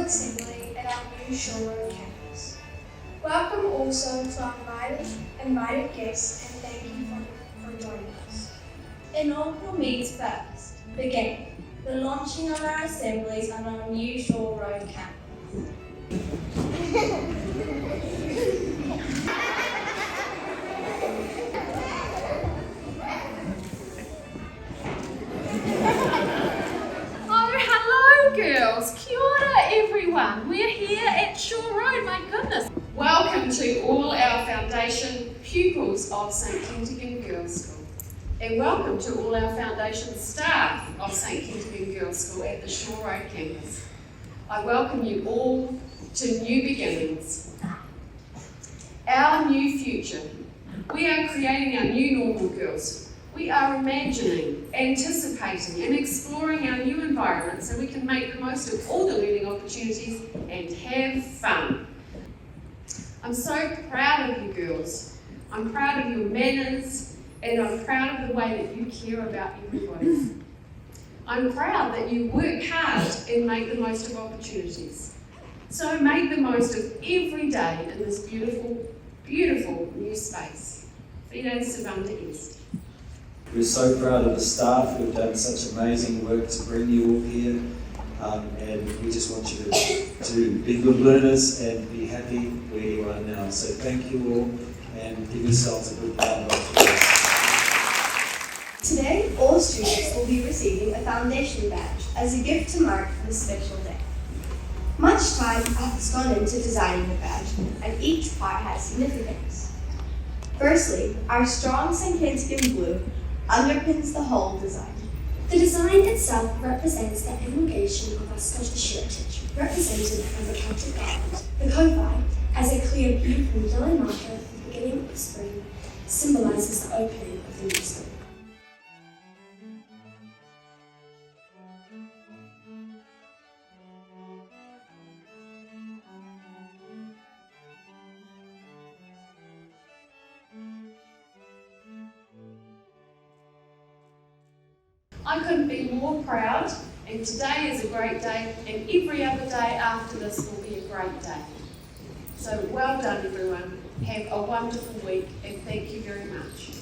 assembly at our new Shore Road campus. Welcome also to our invited guests and thank you for joining us. Inaugural meets first. Begin the launching of our assemblies on our new Shore Road campus. Girls, kia ora everyone. We're here at Shore Road, my goodness. Welcome to all our foundation pupils of St Kentigern Girls School. And welcome to all our foundation staff of St Kentigern Girls School at the Shore Road campus. I welcome you all to new beginnings. Our new future. We are creating our new normal, girls. We are imagining, anticipating and exploring our new environment so we can make the most of all the learning opportunities and have fun. I'm so proud of you girls. I'm proud of your manners and I'm proud of the way that you care about everybody. I'm proud that you work hard and make the most of opportunities. So make the most of every day in this beautiful, beautiful new space. Fide Savanta East. We're so proud of the staff who have done such amazing work to bring you all here, and we just want you to be good learners and be happy where you are now. So thank you all and give yourselves a good round of applause. Today, all students will be receiving a foundation badge as a gift to mark this special day. Much time has gone into designing the badge, and each part has significance. Firstly, our strong St. Kentigern blue underpins the whole design. The design itself represents the elongation of our Scottish heritage, represented as a Celtic garland. The Kofi, as a clear blue and yellow marker at the beginning of spring, symbolises the opening of the new school. I couldn't be more proud, and today is a great day, and every other day after this will be a great day. So well done everyone, have a wonderful week, and thank you very much.